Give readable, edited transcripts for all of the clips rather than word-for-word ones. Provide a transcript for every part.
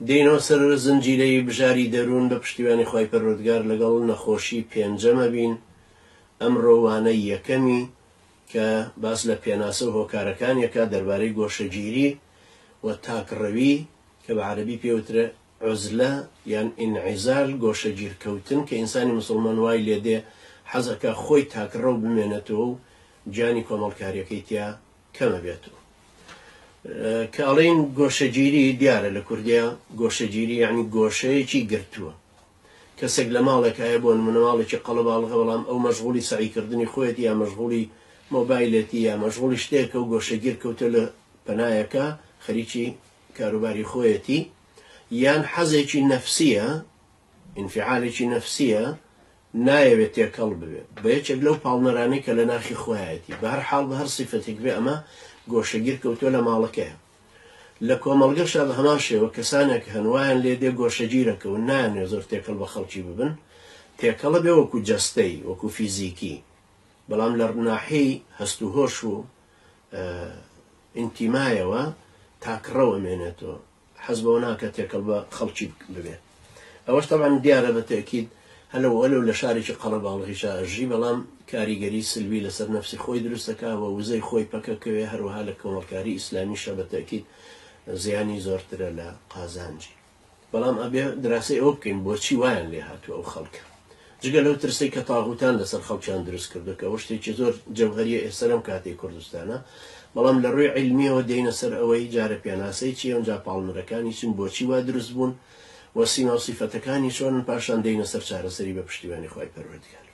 دێنەوە سەر زنجیرەی بژاری دەروون بە پشتیوانی خی پەروەردگار لەگەڵ نەخۆشی پێنجەمە بین. ئەمڕۆ وانەی یەکەمی کە باس لە پێناسە و هۆکارەکانیەکە دەربارەی گۆشەگیری و تاکڕەوی کە بە عەرەبی پێوترە عوزلە یان ئینعیزال، گۆشەگیرکەوتن کە ئینسانی موسڵمان وای لێدێ حەزەکە خۆی تاکڕە و بمێنێتەوە و گیانی کۆمەڵکاریەکەی تیا کەمە بێتەوە. کە ئەڵێن گۆشەگیری دیارە لە کوردیا گۆشەگیری یعنی گۆشەیەکی گرتووە. کەسێک لە ماڵێک هەیە بۆ نمونە ماڵێکی قەڵەباڵغە بەڵام ئەو مەشغوڵی سەعیکردنی خۆیەتی یا مەشغوڵی مۆبایلێتی یا مەشغوڵی شتێکە و گۆشەگیر کەوتە لە پەنایەکە خەریکی کاروباری خۆیەتی یان حەزێکی نەفسیە، ئینفعالێکی نەفسیە، نایەوێت تێکەڵ ببێت بە یەکێک لەو پاڵنەرانەی کە لە ناخی خۆیەتی بە هەر حاڵ بە هەر سیفەتێک بێ ئەمە گۆشەگیر کەوتۆ لە ماڵەکەیە. لە کۆمەڵگەشە بە هەمان شێوە کەسانێک هەنوایان لێدێ گۆشەگیرەکە و نایانێ زۆر تێکەڵ بە خەڵکی ببن، تێکەڵە بێ وەکو جەستەی وەکو فیزیکی، بەڵام لە ناحەی هەست و هۆش و ئینتیمایەوە تاکڕەوە مێنێتەوە، حەز بەوە ناکە تێکەڵ بە خەڵکی ببێت. ئەوەش تەبعاً دیارە بە تەکید هەلو لە شارێکی قەڵەباڵغیشە ئەژی، بەڵام کاریگەری سلوی لەسەر نەفسی خۆی دروستەکەوە وزەی خۆی پەکەکەوێ، هەروەها لە کۆمەڵکاری ئیسلامیشە بە تەکید زیانی زۆرترە لە قازانجی. بەڵام ئەبێ دراسی ئەوە بکەین بۆچی وایان لێ هاتووە ئەو خەڵکە، جگە لەو ترسی کە تاغوتان لەسەر خەڵکیان دروست کردەکە ئەوە شتێکی زۆر جەوهەریە ئێستا لەم کاتەی کوردستانە. بەڵام لە ڕووی عیلمیەوە دێنە سەر ئەوەی جارە پێناسەی چیە ئەوجا پاڵنەرەکانی چین بۆچی وا دروست بوون و سیما و سیفەتەکانی چۆن، پاشان دێنە سەر چارەسەری بە پشتیوانی خی پەروەردگار.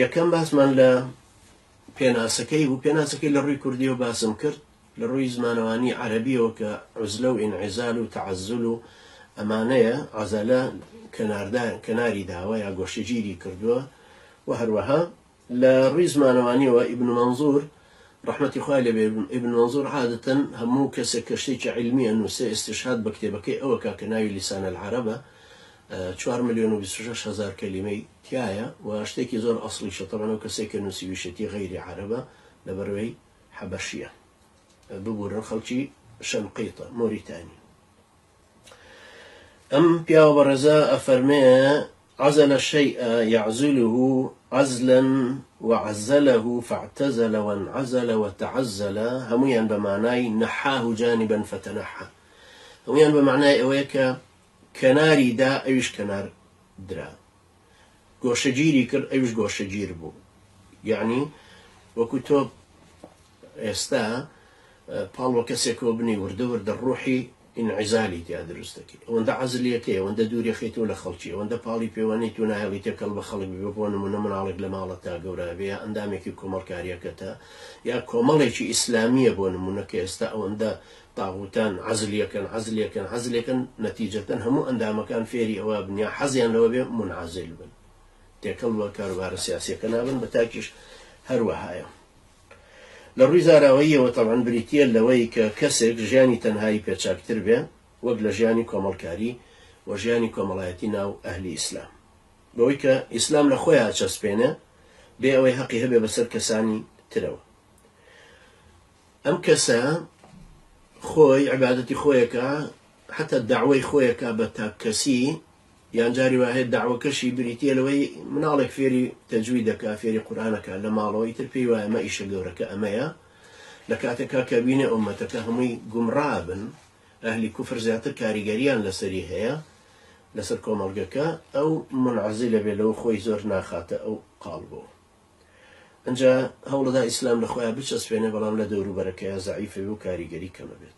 یەکەم باسمان لە پێناسەکەی بوو. پێناسەکەی لە ڕووی کوردیەوە باسم کرد، لە ڕووی زمانەوانی عەرەبیەوە کە عوزلە و ئینعیزال و تەعەزول و ئەمانەیە عەزەلە کەناری داوە یا گۆشەگیری کردووە. و هەروەها لە ڕووی زمانەوانیەوە ئیبن مەنزوور ڕەحمەتی خوای لێبێ، ئیبن مەنزوور عادەتەن هەموو کەسێک کە شتێکی عیلمیە نووسێ ئستشهاد بە کتێبەکەی ئەوە کە ناوی لیسان العەرەبە 4,026,000 کەلیمەی تایە و شتێکی زۆر ئەسڵیشە. تەبەن ئەو کەسێک کە نووسی ویشەتی غەیری عەرەبە لە بەروەی حەبەشیە، ببوورن خەڵکی شەنقیتە مۆریتانی. ئەم پیاوە بەڕێزە ئەفەرمێ عزل الشيء يعزله عزلا وعزله فاعتزل وانعزل وتعزل، هميان بمعناي نحاه جانبا فتنحى، هميان بمعناي اويك كناري دا ايش كنار درا، گۆشەگیری کرد ئەوش گۆشەگیر بوو. یعنی وەکو تۆ ئێستا پاڵوە کەسێکەوە بنی وردە وردە ڕوحی ئینعیزالی تیا دروستەکەی، ئەوەندە عەزلیەکەی، ئەوەندە دووری خەیتەوە لە خەڵکی، ئەوەندە پاڵی پێوانەی تو ناهێڵی تێکەڵ بە خەڵک بێ. بۆ نمونە مناڵێک لە ماڵە تا گەورە بێ، یا ئەندامێکی کۆمەڵکاریەکەتە یا کۆمەڵێکی ئیسلامیە بۆ نمونە کە ئێستا ئەوەندە تاغوتان عەزلێکن نەتیجەتەن هەموو ئەندامەکان فێری ئەوە بنیا حەزیان لەوە بێ منعەزل بن، تێکەڵ بە کاروبارە سیاسیەکە نابن، بە تاکیش هەروەهایە. لە ڕووی زاراوەیەوە تەبعاً بریتیە لەوەی کە کەسێک ژیانی تەنهایی پێچاکتر بێ وەک لە ژیانی کۆمەڵکاری و ژیانی کۆمەڵایەتی ناو ئەهلی ئیسلام، بەوەی کە ئیسلام لە خۆیان چەسپێنێ بێ ئەوەی حەقی هەبێ بەسەر کەسانی ترەوە. ئەم کەسە خۆی عیبادەتی خۆیەکە، حتا داوای خۆیەکە بە تاکەسی، یان جاری وایە داوەکەشی بریتیە لەوەی مناڵێک فێری تەجوید دەکا، فێری قورئانەکە لە ماڵەوەی تر پێی وایە ئەمە ئیشە گەورەکە ئەمەیە، لە کاتێکا کە بینێ ئومەتەکە هەمووی گومڕابن، ئەهلی کوفر زیاتر کاریگەریان لەسەری هەیە لەسەر کۆمەڵگەکە، ئەو منعەزلە بێ لەوە خۆی زۆر ناخاتە ئەو قاڵبەوە. ئەنجا هەوڵەدا ئیسلام لە خۆیان بچەسپێنێ، بەڵام لە دەوروبەرەکەیە زەعیفە و کاریگەری کەمە بێت.